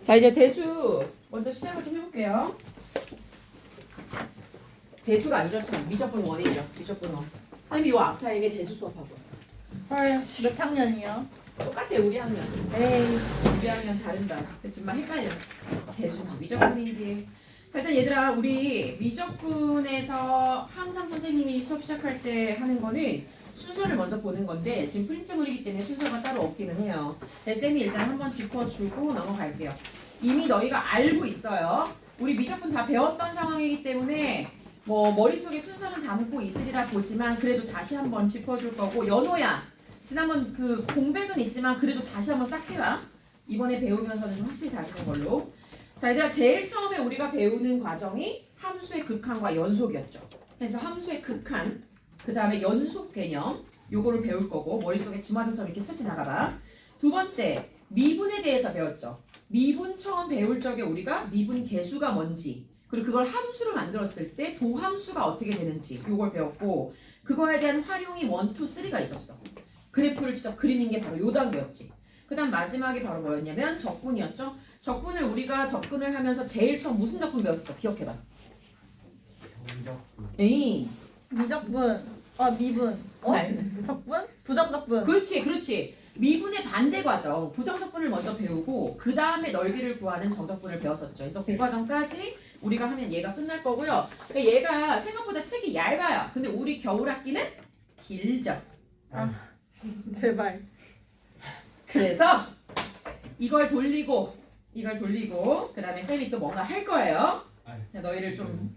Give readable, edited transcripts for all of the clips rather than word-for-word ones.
자, 이제 대수 먼저 시작을 좀 해볼게요. 대수가 아니죠. 참 미적분 원이죠. 미적분 원. 선생님이 요 앞타임에 대수 수업하고 있어. 몇 학년이요? 똑같아 우리 학년. 에이. 우리 학년 다른다. 그렇지만 헷갈려. 대수인지 미적분인지. 자, 일단 얘들아 우리 미적분에서 항상 선생님이 수업 시작할 때 하는 거는 순서를 먼저 보는 건데 지금 프린트물이기 때문에 순서가 따로 없기는 해요. 쌤이 일단 한번 짚어주고 넘어갈게요. 이미 너희가 알고 있어요. 우리 미적분 다 배웠던 상황이기 때문에 뭐 머릿속에 순서는 담고 있으리라 보지만 그래도 다시 한번 짚어줄 거고 연호야 지난번 그 공백은 있지만 그래도 다시 한번 싹 해봐. 이번에 배우면서는 좀 확실히 다지는 걸로. 자, 얘들아 제일 처음에 우리가 배우는 과정이 함수의 극한과 연속이었죠. 그래서 함수의 극한, 그 다음에 연속 개념 요거를 배울 거고 머릿속에 주마등처럼 이렇게 스쳐 나가봐. 두 번째 미분에 대해서 배웠죠. 미분 처음 배울 적에 우리가 미분 계수가 뭔지 그리고 그걸 함수로 만들었을 때 도함수가 어떻게 되는지 요걸 배웠고 그거에 대한 활용이 1, 2, 3가 있었어. 그래프를 직접 그리는 게 바로 요 단계였지. 그 다음 마지막이 바로 뭐였냐면 적분이었죠. 적분을 우리가 접근을 하면서 제일 처음 무슨 적분 배웠었어? 기억해봐. 에이. 미적분. 미분. 적분? 부정적분. 그렇지. 미분의 반대 과정, 부정적분을 먼저 배우고 그 다음에 넓이를 구하는 정적분을 배웠었죠. 그래서 그 과정까지 우리가 하면 얘가 끝날 거고요. 얘가 생각보다 책이 얇아요. 근데 우리 겨울학기는 길죠. 제발. 그래서 이걸 돌리고 그 다음에 쌤이 또 뭔가 할 거예요. 너희를 좀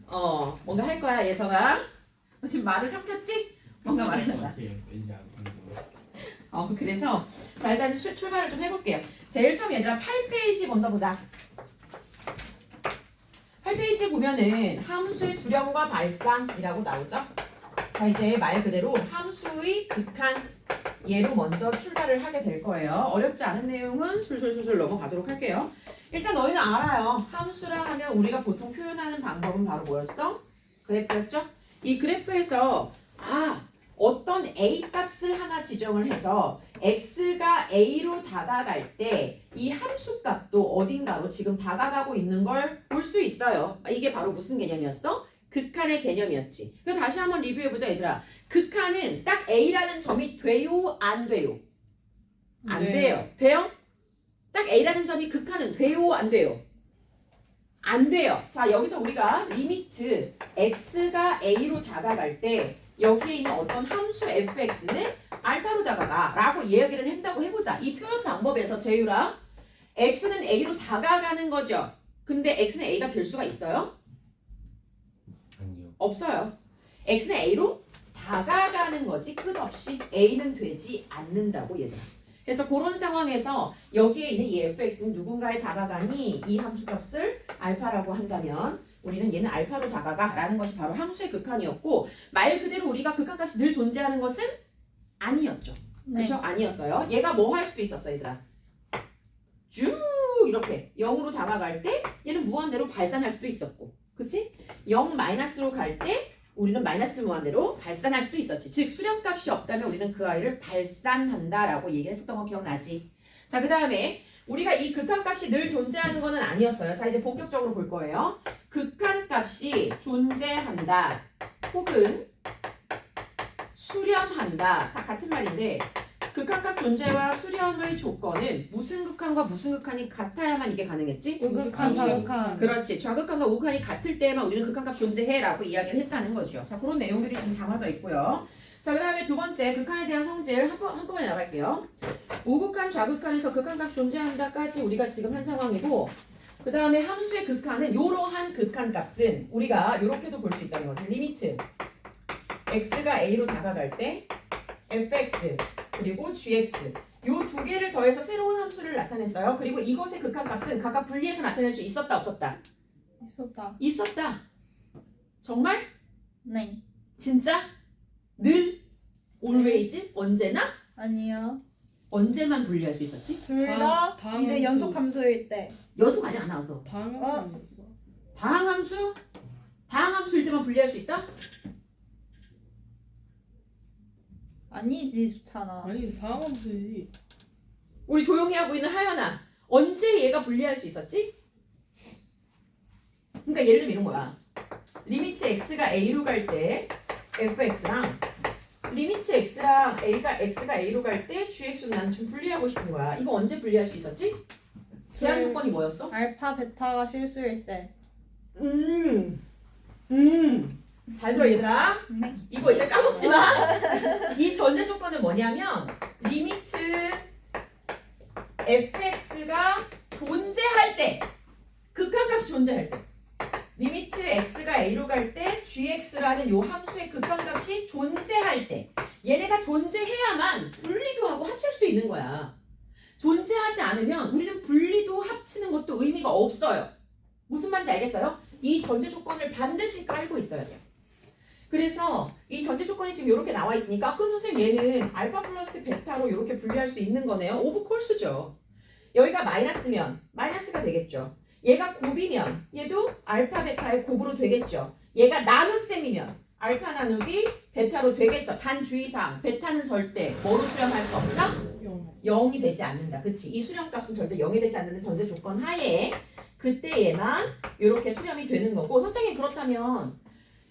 뭔가 할 거야 예성아. 너 지금 말을 삼켰지? 뭔가 말을 한다. 그래서 자 일단 출발을 좀 해볼게요. 제일 처음 얘들아 8페이지 먼저 보자. 8페이지 보면은 함수의 수렴과 발상이라고 나오죠. 자 이제 말 그대로 함수의 극한 얘로 먼저 출발을 하게 될 거예요. 어렵지 않은 내용은 술술술술 넘어가도록 할게요. 일단 너희는 알아요. 함수라 하면 우리가 보통 표현하는 방법은 바로 뭐였어? 그래프였죠? 이 그래프에서 어떤 a 값을 하나 지정을 해서 x가 a로 다가갈 때 이 함수 값도 어딘가로 지금 다가가고 있는 걸 볼 수 있어요. 이게 바로 무슨 개념이었어? 극한의 개념이었지. 그럼 다시 한번 리뷰해보자 얘들아. 극한은 딱 a라는 점이 돼요? 안 돼요? 안 돼요. 돼요? 딱 a라는 점이 극한은 돼요? 안 돼요? 안 돼요. 자 여기서 우리가 리미트 x가 a로 다가갈 때 여기에 있는 어떤 함수 fx는 알파로 다가가 라고 이야기를 한다고 해보자. 이 표현 방법에서 재유라 x는 a로 다가가는 거죠. 근데 x는 a가 될 수가 있어요? 아니요. 없어요. x는 a로 다가가는 거지 끝없이 a는 되지 않는다고 얘들아. 그래서 그런 상황에서 여기에 있는 이 fx는 누군가에 다가가니 이 함수값을 알파라고 한다면 우리는 얘는 알파로 다가가 라는 것이 바로 함수의 극한이었고 말 그대로 우리가 극한값이 늘 존재하는 것은 아니었죠. 그렇죠? 아니었어요. 얘가 뭐 할 수도 있었어 얘들아. 쭉 이렇게 0으로 다가갈 때 얘는 무한대로 발산할 수도 있었고 그치? 0 마이너스로 갈 때 우리는 마이너스 무한대로 발산할 수도 있었지. 즉 수렴값이 없다면 우리는 그 아이를 발산한다라고 얘기를 했었던 거 기억나지? 자, 그 다음에 우리가 이 극한값이 늘 존재하는 거는 아니었어요. 자, 이제 본격적으로 볼 거예요. 극한값이 존재한다 혹은 수렴한다 다 같은 말인데 극한값 존재와 수렴의 조건은 무슨 극한과 무슨 극한이 같아야만 이게 가능했지? 우극한, 좌극한. 그렇지. 좌극한과 우극한이 같을 때에만 우리는 극한값 존재해라고 이야기를 했다는 거죠. 자, 그런 내용들이 지금 담아져 있고요. 자, 그 다음에 두 번째 극한에 대한 성질 한꺼번에 나갈게요. 우극한, 좌극한에서 극한값 존재한다까지 우리가 지금 한 상황이고 그 다음에 함수의 극한은 이러한 극한값은 우리가 이렇게도 볼 수 있다는 거죠. 리미트 x가 a로 다가갈 때 fx 그리고 gx 요 두 개를 더해서 새로운 함수를 나타냈어요. 그리고 이것의 극한값은 각각 분리해서 나타낼 수 있었다 없었다? 있었다. 정말? 네. 진짜? 늘? always? 언제나? 아니요. 언제만 분리할 수 있었지? 둘 다 다항 이제 함수. 연속 함수일 때. 연속 아직 안 나왔어. 다항함수였어. 다항함수? 다항함수일 때만 분리할 수 있다? 아니지, 주찬아. 아니 다항함수지. 우리 조용히 하고 있는 하연아 언제 얘가 분리할 수 있었지? 그러니까 예를 들면 이런 거야. 리미트 x가 a로 갈 때 fx랑 리미트 x랑 x가 a로 갈 때 gx로 나는 좀 분리하고 싶은 거야. 이거 언제 분리할 수 있었지? 제한 조건이 뭐였어? 알파 베타가 실수일 때. 잘 들어 얘들아. 네. 이거 이제 까먹지 마. 이 전제 조건은 뭐냐면 리미트 fx가 존재할 때, 극한값이 존재할 때, 리미트 x가 a로 갈 때 gx라는 요 함수의 극한값이 존재할 때, 얘네가 존재해야만 분리도 하고 합칠 수 있는 거야. 존재하지 않으면 우리는 분리도 합치는 것도 의미가 없어요. 무슨 말인지 알겠어요? 이 전제 조건을 반드시 깔고 있어야 돼요. 그래서 이 전제 조건이 지금 이렇게 나와 있으니까 그럼 선생님 얘는 알파 플러스 베타로 이렇게 분리할 수 있는 거네요. 오브 콜스죠. 여기가 마이너스면 마이너스가 되겠죠. 얘가 곱이면 얘도 알파 베타의 곱으로 되겠죠. 얘가 나눗셈이면 알파 나누기 베타로 되겠죠. 단 주의사항 베타는 절대 뭐로 수렴할 수 없다? 0이 되지 않는다. 그치? 이 수렴값은 절대 0이 되지 않는 전제 조건 하에 그때 얘만 이렇게 수렴이 되는 거고, 선생님 그렇다면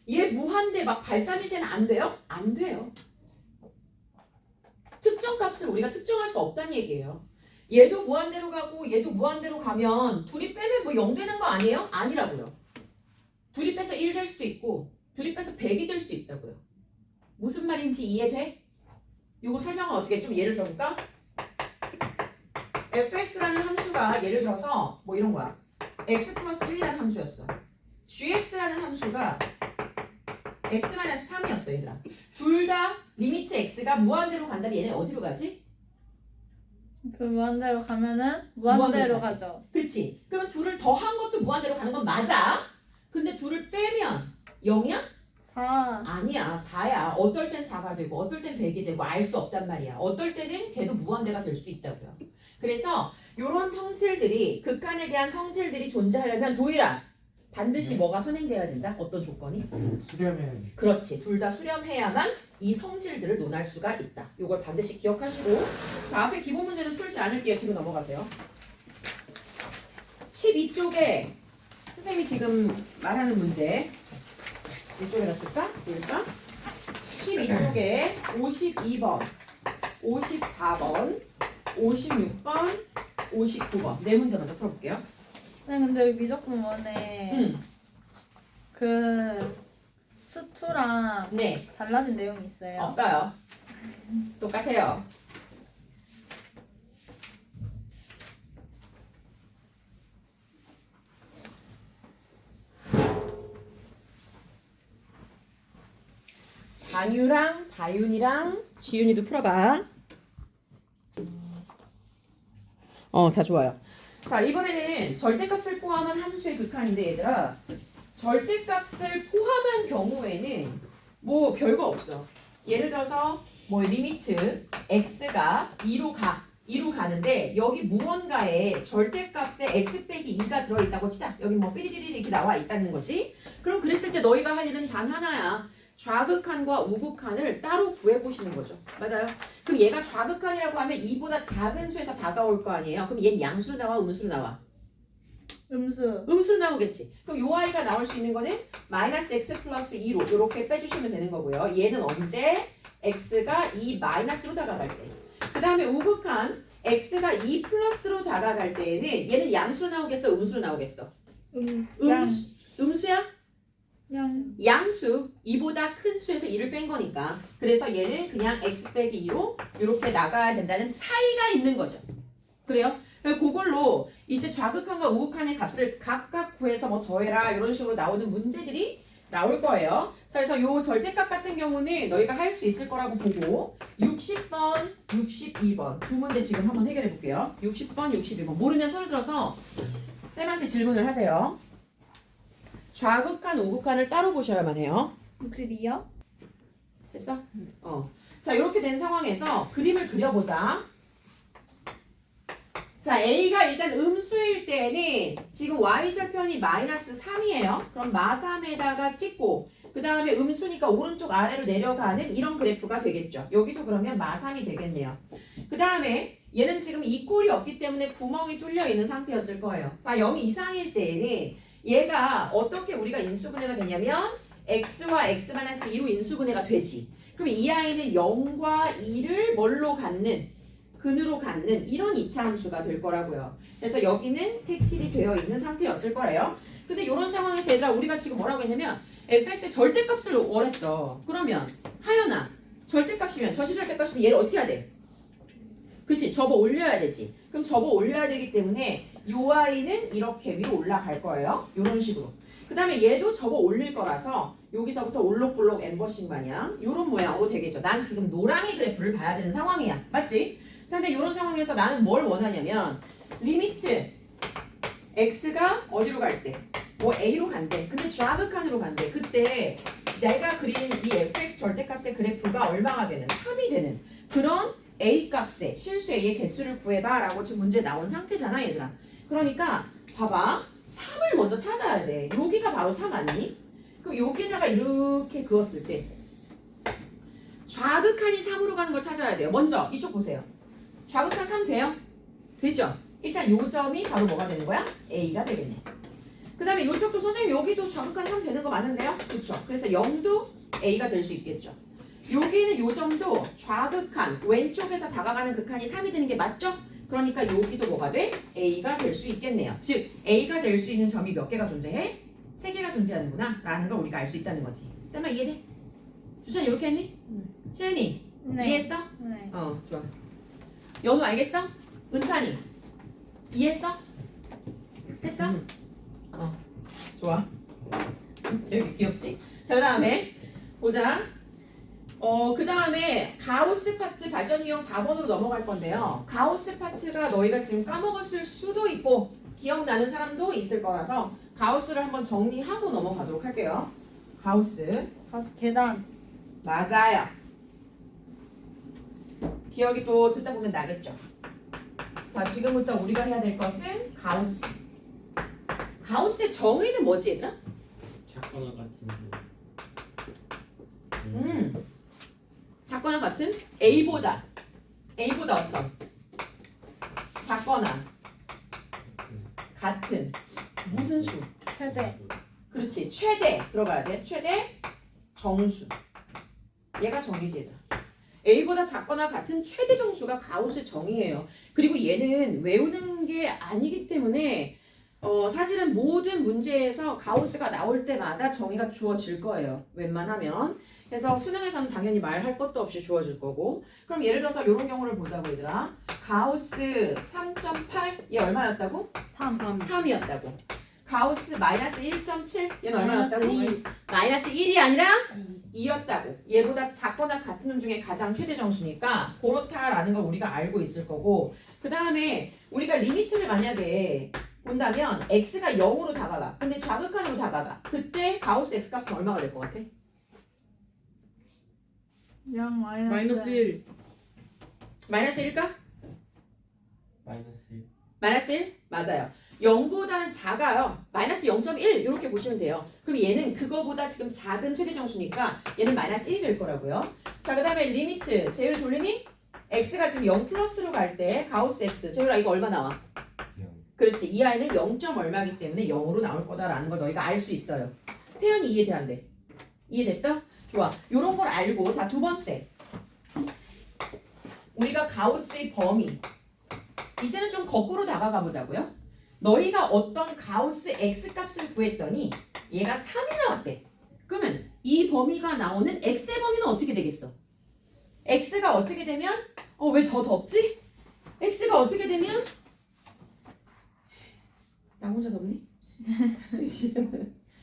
얘 무한대 막 발산일 때는 안 돼요? 안 돼요. 특정 값을 우리가 특정할 수 없다는 얘기예요. 얘도 무한대로 가고 얘도 무한대로 가면 둘이 빼면 뭐 0 되는 거 아니에요? 아니라고요. 둘이 빼서 1 될 수도 있고 둘이 빼서 100이 될 수도 있다고요. 무슨 말인지 이해돼? 요거 설명을 어떻게 좀 예를 들어볼까? fx라는 함수가 예를 들어서 뭐 이런 거야. x 플러스 1이라는 함수였어. gx라는 함수가 x-3이었어 얘들아. 둘 다 리미트 x가 무한대로 간다면 얘네 어디로 가지? 그 무한대로 가면은 무한대로 무한대로 가지. 가죠. 그치? 그러면 둘을 더한 것도 무한대로 가는 건 맞아. 근데 둘을 빼면 0이야? 4. 아니야. 4야. 어떨 땐 4가 되고 어떨 땐 100이 되고 알 수 없단 말이야. 어떨 때는 걔도 무한대가 될 수도 있다고요. 그래서 이런 성질들이, 극한에 대한 성질들이 존재하려면 도일아 반드시 뭐가 선행돼야 된다? 어떤 조건이? 수렴해야 돼. 그렇지. 둘 다 수렴해야만 이 성질들을 논할 수가 있다. 이걸 반드시 기억하시고, 자 앞에 기본 문제는 풀지 않을게요. 뒤로 넘어가세요. 12쪽에 선생님이 지금 말하는 문제 이쪽에다 쓸까? 볼까? 12쪽에 52번, 54번, 56번, 59번 네 문제 먼저 풀어볼게요. 네, 근데 여기 미적분 원에 그 수투랑 네, 달라진 내용이 있어요. 없어요. 똑같아요. 단유랑 다윤이랑 지윤이도 풀어봐. 자 좋아요. 자 이번에는 절대값을 포함한 함수의 극한인데 얘들아, 절대값을 포함한 경우에는 뭐 별거 없어. 예를 들어서 뭐 리미트 x가 2로 가는데 여기 무언가에 절대값에 x 빼기 2가 들어있다고 치자. 여기 뭐 삐리리리 이렇게 나와 있다는 거지. 그럼 그랬을 때 너희가 할 일은 단 하나야. 좌극한과 우극한을 따로 구해보시는 거죠. 맞아요? 그럼 얘가 좌극한이라고 하면 2보다 작은 수에서 다가올 거 아니에요? 그럼 얘는 양수로 나와, 음수로 나와? 음수. 음수로 나오겠지. 그럼 요 아이가 나올 수 있는 거는 마이너스 x 플러스 2로 이렇게 빼주시면 되는 거고요. 얘는 언제? x가 2 마이너스로 다가갈 때. 그 다음에 우극한 x가 2 플러스로 다가갈 때에는 얘는 양수로 나오겠어? 음수로 나오겠어? 음수야? 양수. 2보다 큰 수에서 2를 뺀 거니까. 그래서 얘는 그냥 x 빼기 2로 이렇게 나가야 된다는 차이가 있는 거죠. 그래요? 그걸로 이제 좌극한과 우극한의 값을 각각 구해서 뭐 더해라 이런 식으로 나오는 문제들이 나올 거예요. 자, 그래서 요 절대값 같은 경우는 너희가 할 수 있을 거라고 보고 60번, 62번 두 문제 지금 한번 해결해 볼게요. 60번, 61번 모르면 손을 들어서 쌤한테 질문을 하세요. 좌극한, 우극한을 따로 보셔야만 해요. 62요? 됐어? 자, 이렇게 된 상황에서 그림을 그려보자. 자, A가 일단 음수일 때는 지금 Y절편이 마이너스 3이에요. 그럼 마3에다가 찍고 그 다음에 음수니까 오른쪽 아래로 내려가는 이런 그래프가 되겠죠. 여기도 그러면 마3이 되겠네요. 그 다음에 얘는 지금 이 꼴이 없기 때문에 구멍이 뚫려 있는 상태였을 거예요. 자, 0 이상일 때에는 얘가 어떻게 우리가 인수분해가 되냐면 x와 x-2로 인수분해가 되지. 그럼 이 아이는 0과 2를 뭘로 갖는? 근으로 갖는 이런 이차함수가 될 거라고요. 그래서 여기는 색칠이 되어 있는 상태였을 거래요. 근데 이런 상황에서 얘들아 우리가 지금 뭐라고 했냐면 fx의 절대값을 원했어. 그러면 하연아 절대값이면 전체 절대값이면 얘를 어떻게 해야 돼? 그치 접어 올려야 되지. 그럼 접어 올려야 되기 때문에 요 아이는 이렇게 위로 올라갈 거예요. 이런 식으로. 그 다음에 얘도 접어 올릴 거라서 여기서부터 올록볼록 엠버싱 마냥 이런 모양으로 되겠죠. 난 지금 노랑이 그래프를 봐야 되는 상황이야. 맞지? 자 근데 이런 상황에서 나는 뭘 원하냐면 리미트 x가 어디로 갈 때? 뭐 a로 간대. 근데 좌극한으로 간대. 그때 내가 그린 이 fx 절대값의 그래프가 얼마가 되는? 3이 되는 그런 a 값의 실수 a의 개수를 구해봐 라고 지금 문제에 나온 상태잖아 얘들아. 그러니까 봐봐 3을 먼저 찾아야 돼. 여기가 바로 3 아니니? 그럼 여기다가 이렇게 그었을 때 좌극한이 3으로 가는 걸 찾아야 돼요. 먼저 이쪽 보세요. 좌극한 3 돼요? 되죠? 일단 요 점이 바로 뭐가 되는 거야? a가 되겠네. 그 다음에 이쪽도 선생님 여기도 좌극한 3 되는 거 맞는데요? 그쵸? 그래서 0도 a가 될 수 있겠죠. 여기는 요 점도 좌극한 왼쪽에서 다가가는 극한이 3이 되는 게 맞죠? 그러니까 여기도 뭐가 돼? a가 될 수 있겠네요. 즉 a가 될 수 있는 점이 몇 개가 존재해? 3개가 존재하는구나 라는 걸 우리가 알 수 있다는 거지. 쌤아 이해돼? 주찬이 이렇게 했니? 채연이 네. 이해했어? 네. 좋아. 연우 알겠어? 은찬이 이해했어? 했어? 좋아. 제일 귀엽지? 자, 그 다음에 보자. 그 다음에 가우스 파트 발전 유형 4번으로 넘어갈 건데요. 가우스 파트가 너희가 지금 까먹었을 수도 있고 기억나는 사람도 있을 거라서 가우스를 한번 정리하고 넘어가도록 할게요. 가우스. 가서 계단. 맞아요. 기억이 또 듣다 보면 나겠죠. 자, 지금부터 우리가 해야 될 것은 가우스. 가우스의 정의는 뭐지 얘들아? 작거나 같은 작거나 같은 A보다 어떤 작거나 같은 무슨 수? 최대. 그렇지 최대 들어가야 돼. 최대 정수. 얘가 정의지 얘들아. A보다 작거나 같은 최대 정수가 가우스의 정의예요. 그리고 얘는 외우는 게 아니기 때문에 사실은 모든 문제에서 가우스가 나올 때마다 정의가 주어질 거예요. 웬만하면. 그래서 수능에서는 당연히 말할 것도 없이 주어질 거고. 그럼 예를 들어서 이런 경우를 보자고 얘들아. 가우스 3.8 얘 얼마였다고? 3이었다고. 가우스 마이너스 1.7 얘는 얼마였다고? 마이너스 1이 아니라 2였다고. 얘보다 작거나 같은 놈 중에 가장 최대 정수니까 그렇다라는 걸 우리가 알고 있을 거고. 그 다음에 우리가 리미트를 만약에 본다면 x가 0으로 다가가. 근데 좌극한으로 다가가. 그때 가우스 x값은 얼마가 될 것 같아? 0 마이너스 1. 마이너스 1일까? 마이너스 1. 마이너스 1? 맞아요. 0보다는 작아요. 마이너스 0.1 이렇게 보시면 돼요. 그럼 얘는 그거보다 지금 작은 최대 정수니까 얘는 마이너스 1이 될 거라고요. 자, 그 다음에 리미트. 재율 졸리니? x가 지금 0 플러스로 갈 때 가우스 x. 재율아 이거 얼마 나와? 0. 그렇지. 이 아이는 0. 얼마기 때문에 0으로 나올 거다라는 걸 너희가 알 수 있어요. 태연이 이해돼안돼? 이해됐어? 좋아. 요런 걸 알고 자, 두 번째. 우리가 가우스의 범위. 이제는 좀 거꾸로 다가가 보자고요. 너희가 어떤 가우스 x 값을 구했더니 얘가 3이 나왔대. 그러면 이 범위가 나오는 x의 범위는 어떻게 되겠어? x가 어떻게 되면 왜 더 덥지? x가 어떻게 되면 나 혼자 덥니?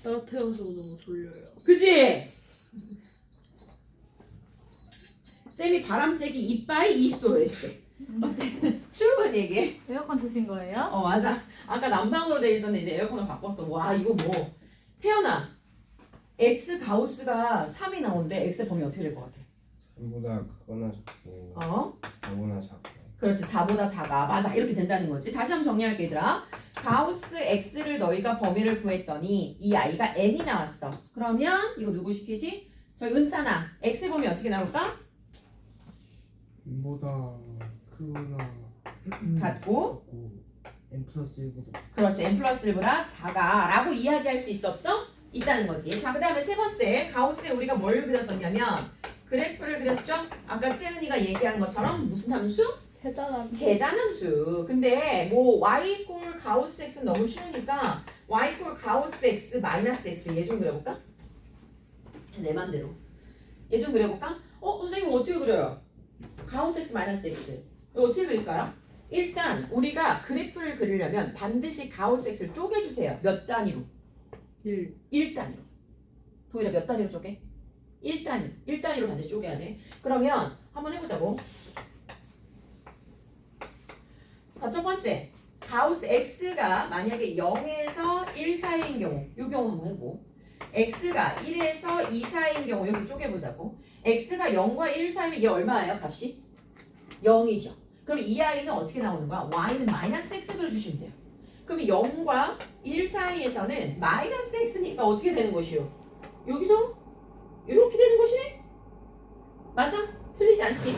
따뜻해서 너무 졸려요. 그치? 쌤이 바람 세기 이빠이 20도로 해줄게. 어때? 추우면 얘기해. 에어컨 드신 거예요? 맞아. 아까 난방으로 돼 있었는데 이제 에어컨을 바꿨어. 와 이거 뭐. 태연아. x 가우스가 3이 나오는데 x의 범위 어떻게 될 것 같아? 3보다 크거나 작고 4보다 작고. 그렇지. 4보다 작아. 맞아. 이렇게 된다는 거지. 다시 한번 정리할게 얘들아. 가우스 x를 너희가 범위를 구했더니 이 아이가 n이 나왔어. 그러면 이거 누구 시키지? 저희 은찬아. x의 범위 어떻게 나올까? 보다 크거나 같고 n 플러스 1보다 그렇지 n 플러스 1보다 작아라고 이야기할 수 있어 없어? 있다는 거지. 자, 그 다음에 세 번째 가우스에 우리가 뭘 그렸었냐면 그래프를 그렸죠? 아까 채은이가 얘기한 것처럼 무슨 함수? 계단. 계단함수. 근데 뭐 y 꼴 가우스 x는 너무 쉬우니까 y 꼴 가우스 x 마이너스 x 얘 좀 그려볼까? 내 맘대로 얘 좀 그려볼까? 선생님 어떻게 그려요? 가우스 x 마이너스 x 이거 어떻게 그릴까요? 일단 우리가 그래프를 그리려면 반드시 가우스 x를 쪼개주세요. 몇 단위로? 1단위로. 도일아 몇 단위로 쪼개? 1단위. 1단위로 반드시 쪼개야 돼. 그러면 한번 해보자고. 자, 첫 번째. 가우스 x가 만약에 0에서 1 사이인 경우 이 경우 한번 해보고 x가 1에서 2 사이인 경우 여기 쪼개보자고. x가 0과 1 사이면 얘 얼마예요? 값이? 0이죠. 그럼 이 아이는 어떻게 나오는 거야? y는 마이너스 x 그려주시면 돼요. 그럼 0과 1 사이에서는 마이너스 x니까 어떻게 되는 것이요? 여기서 이렇게 되는 것이네? 맞아? 틀리지 않지?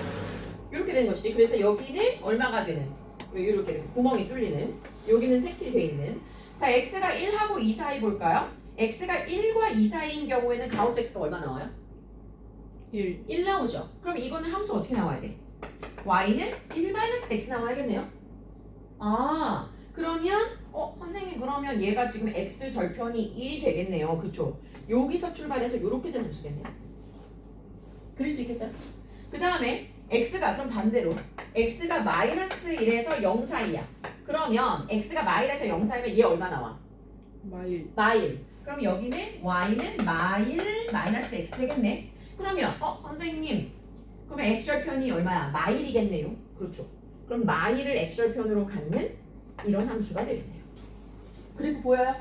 이렇게 되는 것이지. 그래서 여기는 얼마가 되는? 이렇게 구멍이 뚫리는. 여기는 색칠이 돼 있는. 자, x가 1하고 2 사이 볼까요? x가 1과 2 사이인 경우에는 가우스 x가 얼마 나와요? 1 나오죠. 그럼 이거는 함수 어떻게 나와야 돼? y는 1 마이너스 x 나와야겠네요. 아, 그러면 선생님 그러면 얘가 지금 x 절편이 1이 되겠네요. 그쵸? 여기서 출발해서 이렇게 되는 함수겠네요. 그릴 수 있겠어요? 그 다음에 x가 그럼 반대로 x가 마이너스 1에서 0 사이야. 그러면 x가 마이너스 0 사이면 얘 얼마 나와? 마일. 그럼 여기는 y는 마일 마이너스 x 되겠네. 그러면 선생님 그러면 x절편이 얼마야? 마일이겠네요. 그렇죠. 그럼 마일을 x절편으로 갖는 이런 함수가 되겠네요. 그리고 보여요?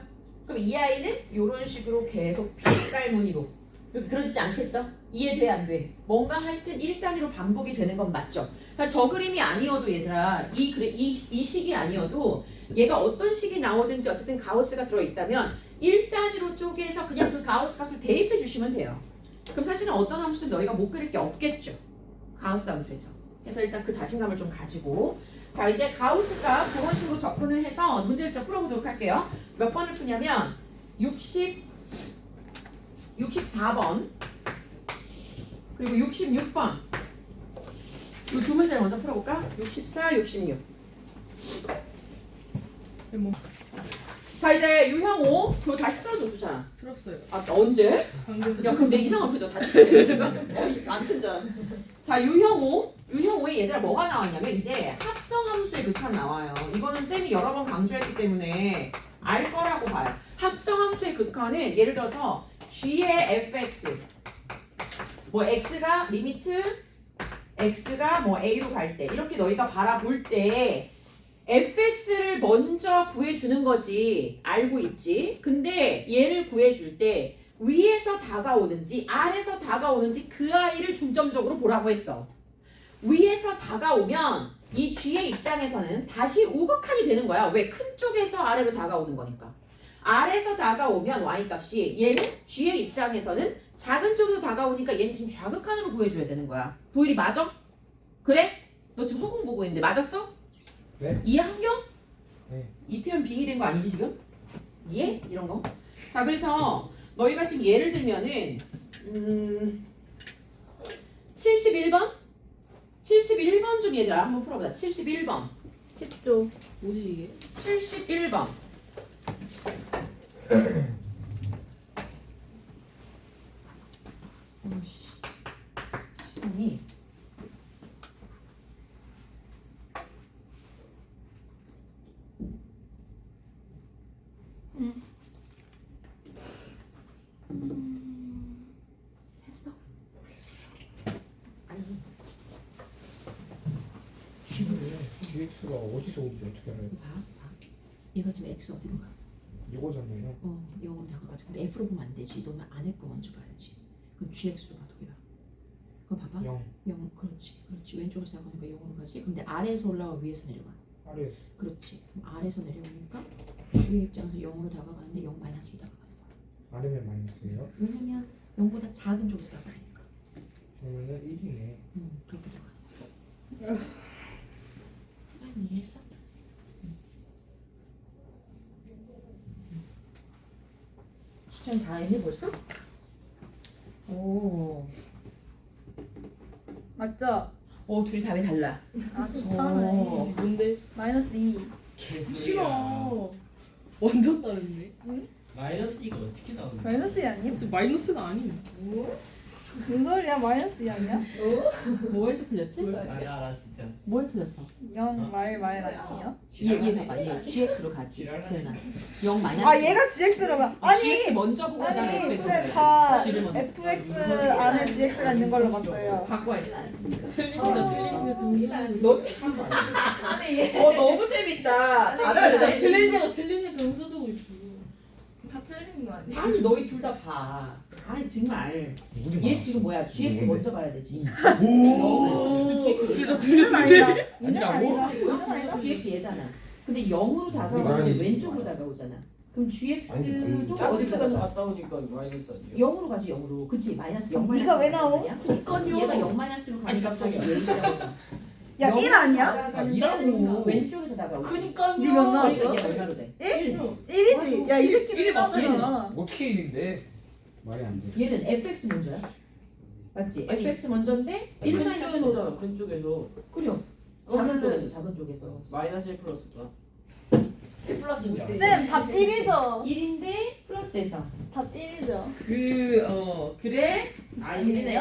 그럼 이 아이는 이런 식으로 계속 빗살무늬로 그러지 않겠어? 이해돼 안 돼? 뭔가 하여튼 1단위로 반복이 되는 건 맞죠? 그러니까 저 그림이 아니어도 얘들아 이 식이 아니어도 얘가 어떤 식이 나오든지 어쨌든 가우스가 들어있다면 1단위로 쪼개서 그냥 그 가우스 값을 대입해 주시면 돼요. 그럼 사실은 어떤 함수도 너희가 못 그릴 게 없겠죠. 가우스 함수에서. 그래서 일단 그 자신감을 좀 가지고 자 이제 가우스가 그런 식으로 접근을 해서 문제를 진짜 풀어보도록 할게요. 몇 번을 푸냐면 64번 그리고 66번 이 두 문제를 먼저 풀어볼까? 64, 66 자 이제 유형호 그거 다시 틀어줘 주잖아. 틀었어요. 아 언제? 방금 야 그럼 내 이상한 표정 다 틀렸네 지금? 안 틀잖아. 자 유형호에 얘들아 뭐가 나왔냐면 이제 합성함수의 극한 나와요. 이거는 쌤이 여러 번 강조했기 때문에 알 거라고 봐요. 합성함수의 극한은 예를 들어서 g의 fx 뭐 x가 리미트 x가 뭐 a로 갈 때 이렇게 너희가 바라볼 때 fx를 먼저 구해주는 거지 알고 있지. 근데 얘를 구해줄 때 위에서 다가오는지 아래에서 다가오는지 그 아이를 중점적으로 보라고 했어. 위에서 다가오면 이 g의 입장에서는 다시 우극한이 되는 거야. 왜? 큰 쪽에서 아래로 다가오는 거니까. 아래에서 다가오면 y 값이 얘는 g의 입장에서는 작은 쪽으로 다가오니까 얘는 지금 좌극한으로 구해줘야 되는 거야. 도일이 맞아? 그래? 너 지금 허공 보고 있는데 맞았어? 네? 이해한겨? 네. 이 표현 빙의된 거 아니지 지금? 이해? 이런 거? 자 그래서 너희가 지금 예를 들면은 71번? 71번 좀 얘들아 한번 풀어보자. 71번 10조. 뭐지 이게? 71번 어이씨 시간이 했어? 아니 GX가 어디서 온지 어떻게 알아요? 이거 봐. 얘가 지금 X 어디로 가? 이거잖아요. 영어로 다가가지. 근데 F로 보면 안 되지. 너는 안에 거 먼저 봐야지. 그럼 GX로 봐, 도기라. 그거 봐봐. 0 0, 그렇지. 왼쪽에서 나가니까 0으로 가지. 근데 아래에서 올라와 위에서 내려가. 아래에서 그렇지. 그럼 아래에서 내려오니까 G의 입장에서 0으로 다가가는데 0 마이너스로 다가가는 거야. 아래면 마이너스예요? 왜냐면 0보다 작은 쪽에서 다가가니까. 그러면은 1이네. 그렇게 들어가는 거야. 이해했어? 추천 다 했니 벌써? 오. 맞죠? 둘이 답이 달라. 아 오. 귀찮네. 뭔데? 마이너스 2. 싫어. 완전 다른데? 마이너스 2가 어떻게 나오는 거야? 마이너스 2 아니야? 저 마이너스가 아니야. 무슨 소리야? 마이너스 2 아니야? 뭐에서 틀렸지? 알아 진짜. 뭐에 틀렸어? 0 말 아니에요? 얘 봐봐. 얘 GX로 가지. 지랄하네. 재현아. 0 마이너스. 아 얘가 GX로 가. 아니 GX 먼저 보고 아니 그다음에 근데 FX. 다 G를 먼저. FX 안에 GX가 있는 걸로 봤어요. 바꿔야지. 틀린다 틀린다 등수하고 있어. 너 너무 재밌다. 다들 틀린 애 등수 두고 있어. 다 틀린 거 아니야? 아니 너희 둘 다 봐. 아니 정말. 얘 지금 뭐야? GX 먼저 봐야 되지. 진짜 이는 아니다. 이는 아니라고? 아니다. 이는 아니다. GX 얘잖아. 근데 0으로 다가오는데 아니, 왼쪽으로 다가오잖아. 그럼 GX도 아니, 어디로 다가가? 갔다 오니까 마이너스 아니에요? 0으로 가지 0으로. 그치 마이너스 0 네가 왜 나오? 그러니까요. 얘가 0 마이너스로 가니까 갑자기. 다시 얘기하고. 야 1 아니야? 이라고. 왼쪽에서 다가오지. 그니까요. 니 몇 나왔어? 그러니까 얘 얼마로 돼? 1이지. 야 이 새끼 일이 1 나오잖아. 어떻게 일인데? 말이 안 돼. 얘는 fx 먼저야. 맞지? fx 먼저인데 1 큰 마이너스. 쪽에서잖아. 큰 쪽에서 그래요. 작은 쪽에서 작은 쪽에서. 마이너스 1 플러스가 1 플러스 6. 쌤 답 1이죠. 1인데 플러스에서. 답 1이죠. 그래? 아니네.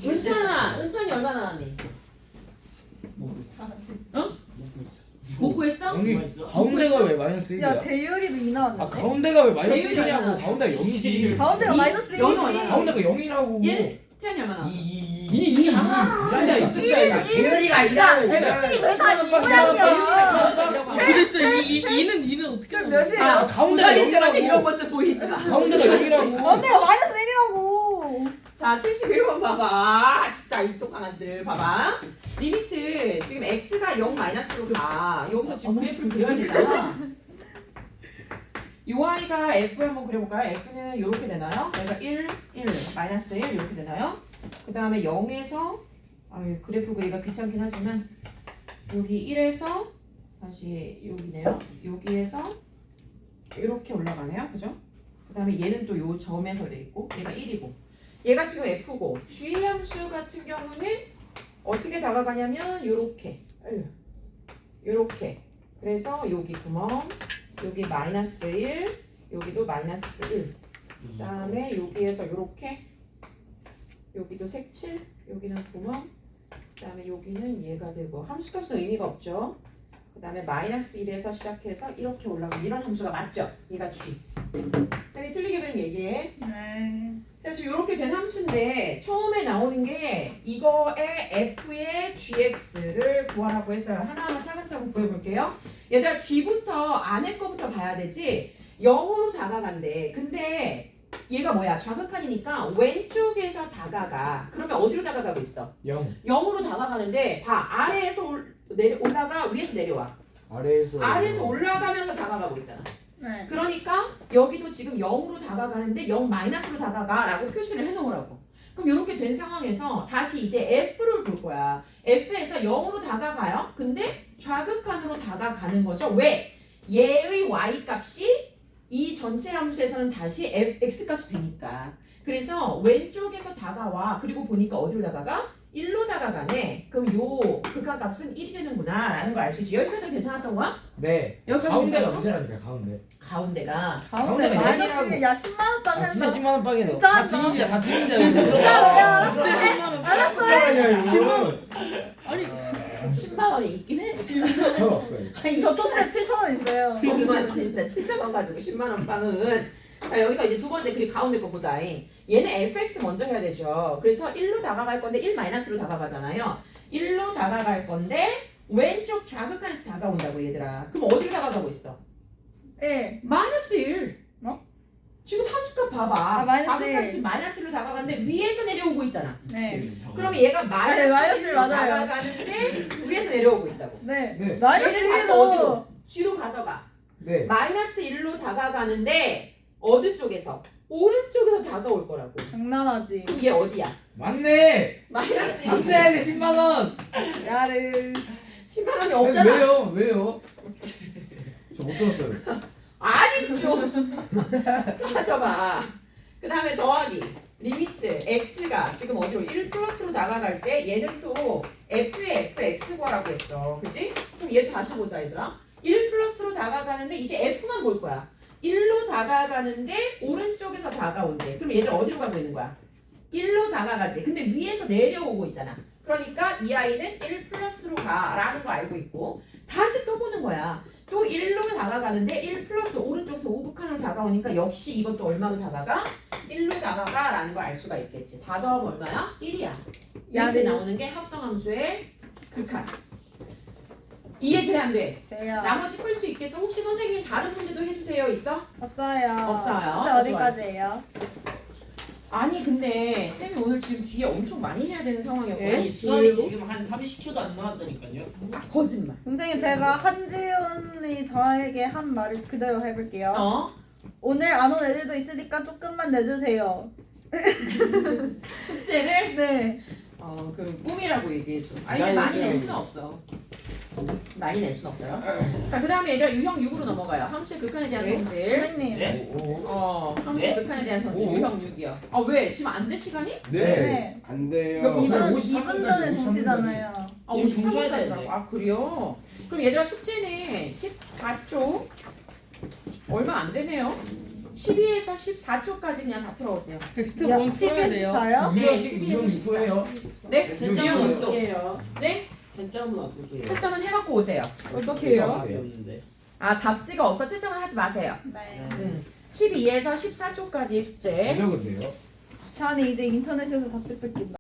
은찬이 얼마나 나왔니? 먹고 있어. 못 구했어? 형님 맛있어? 가운데가 왜 마이너스 1이야? 야 재율이도 2 아 나왔는데. 가운데가 왜 마이너스 제일이 1이냐고. 많아. 가운데가 0이지. 가운데가 마이너스 영이 1이지. 많아. 가운데가 0이라고. 1? 태연이 얼마나 나왔어? 2. 진짜 재열이가 야 MC이 왜다 이 모양이야. 그랬어. 이는 어떻게 그럼 나와? 몇이에요? 가운데가 0이라고. 모습 보이지 마. 가운데가 0이라고. 가운데가 마이너스 1이라고. 자, 71번 봐봐. 자, 이 똑강아지들 봐봐. 리미트 지금 x가 0 마이너스로 가. 여기서 지금 그래프를 그려야 되잖아. 요 아이가 f 한번 그려볼까요? f는 이렇게 되나요? 여기가 1, 마이너스 1 이렇게 되나요? 그 다음에 0에서 그래프 그리기가 귀찮긴 하지만 여기 1에서 다시 여기네요. 여기에서 이렇게 올라가네요. 그죠? 그 다음에 얘는 또 요 점에서 돼 있고 얘가 1이고 얘가 지금 f고 g 함수 같은 경우는 어떻게 다가가냐면 요렇게 그래서 여기 구멍 여기 마이너스 1 여기도 마이너스 1 그 다음에 여기에서 요렇게 여기도 색칠 여기는 구멍 그 다음에 여기는 얘가 되고 함수값은 의미가 없죠. 그 다음에 마이너스 1에서 시작해서 이렇게 올라가는 이런 함수가 맞죠? 얘가 g 쌤이 틀리게 그린 얘기해. 네. 그래서 이렇게 된 함수인데 처음에 나오는 게 이거의 f의 gx를 구하라고 했어요. 하나하나 차근차근 구해볼게요. 얘들아 g부터 안에 거부터 봐야 되지 0으로 다가간대. 근데 얘가 뭐야? 좌극한이니까 왼쪽에서 다가가. 그러면 어디로 다가가고 있어? 0. 0으로 다가가는데 봐. 아래에서 올라가 위에서 내려와. 아래에서 올라가면서 다가가고 있잖아. 네. 그러니까 여기도 지금 0으로 다가가는데 0 마이너스로 다가가라고 표시를 해놓으라고. 그럼 이렇게 된 상황에서 다시 이제 f를 볼 거야. f에서 0으로 다가가요. 근데 좌극한으로 다가가는 거죠. 왜? 얘의 y 값이 이 전체 함수에서는 다시 x 값이 되니까. 그래서 왼쪽에서 다가와. 그리고 보니까 어디로 다가가? 1로 다가가네. 그럼 요 극한값은 1이 되는구나 라는 걸 알 수 있지. 여기까지는 괜찮았던 거야? 네. 여기까지 가운데가 괜찮았어? 문제라니까 가운데. 가운데가 가운데 가운데가 마이너스 영이라고. 1. 야 10만 원 빵 아 진짜 한다. 10만 원 빵이네. 진짜 다 한다. 증인이야. 다 증인이야. 진짜 알았어요. 10만 원. 아니 10만 원이 있긴 해. 전 없어요. 저 토스에 7,000원 있어요. 정말 진짜 7,000원 가지고 10만 원 빵은. 자 여기서 이제 두 번째 그리고 가운데 거 보자. 얘는 fx 먼저 해야 되죠. 그래서 1로 다가갈 건데 1 마이너스로 다가가잖아요. 1로 다가갈 건데 왼쪽 좌극한에서 다가온다고 얘들아. 그럼 어디로 다가가고 있어? 1. 마이너스 1. 지금 함수값 봐봐. 아, 마이너스 좌극한 1. 지금 마이너스 1로 다가가는데 위에서 내려오고 있잖아. 네. 그럼 얘가 마이너스 마이너스 1로 맞아요. 다가가는데 위에서 내려오고 있다고. 네. 네. 마이너스 얘를 다시 1도 어디로? G로 가져가. 네. 마이너스 1로 다가가는데 어느 쪽에서? 오른쪽에서 다가올 거라고. 장난하지. 그럼 얘 어디야? 맞네. 마이너스 1. 돼 10만 원. 야르. 10만 원이 아니, 없잖아. 왜요? 저 못 들었어요. 아니 좀 가져봐. 그 다음에 더하기 리미트 x가 지금 어디로 1 플러스로 나가갈 때 얘는 또 f의 fx 구하라고 했어. 그지? 그럼 얘 다시 보자 얘들아. 1 플러스로 다가가는데 이제 f만 볼 거야. 1로 다가가는데 오른쪽에서 다가온대. 그럼 얘들 어디로 가고 있는 거야? 1로 다가가지. 근데 위에서 내려오고 있잖아. 그러니까 이 아이는 1 플러스로 가라는 거 알고 있고 다시 또 보는 거야. 또 1로 다가가는데 1 플러스 오른쪽에서 오북한으로 다가오니까 역시 이것도 얼마로 다가가? 1로 다가가라는 걸 알 수가 있겠지. 다 더하면 얼마야? 1이야. 이렇게 나오는 게 합성함수의 극한. 이해돼 안 돼? 돼요. 나머지 풀 수 있겠어? 혹시 선생님 다른 문제도 해주세요 있어? 없어요. 없어요. 진짜 어디까지예요? 아니 근데 쌤이 오늘 지금 뒤에 엄청 많이 해야 되는 상황이었거든. 아니 수업이 지금 한 30초도 안 남았다니까요. 거짓말. 선생님 제가 한지훈이 저에게 한 말을 그대로 해볼게요. 어? 오늘 안 온 애들도 있으니까 조금만 내주세요. 숙제를 네. 그 꿈이라고 얘기해줘. 아니 아니, 많이 낼 쌤. 수는 없어. 많이 낼 수는 없어요. 자 그 다음에 얘들아 유형 6으로 넘어가요. 함수의 극한에 대한 네? 성질. 선생님. 네? 함수의 네? 극한에 대한 성질 오. 유형 6이요. 아 왜? 지금 안 돼 시간이? 네. 안 돼요. 이거 2분 전에 종치잖아요. 아 지금 종소해야 53분까지라고. 되는데. 아 그래요? 그럼 얘들아 숙제는 14초 얼마 안 되네요. 12에서 14초까지 그냥 다 풀어오세요. 스텝 1 써야 돼요. 12에서 네, 12형 12에서 6호예요. 네? 채점은 유형 6도. 어떻게 해요? 네? 채점은 어떻게 해요? 채점은 해갖고 오세요. 어떻게 해요? 답이 없는데. 아 답지가 없어 채점은 하지 마세요. 네. 12에서 14초까지 숙제. 무적은 돼요? 저는 이제 인터넷에서 답지 뺏긴다.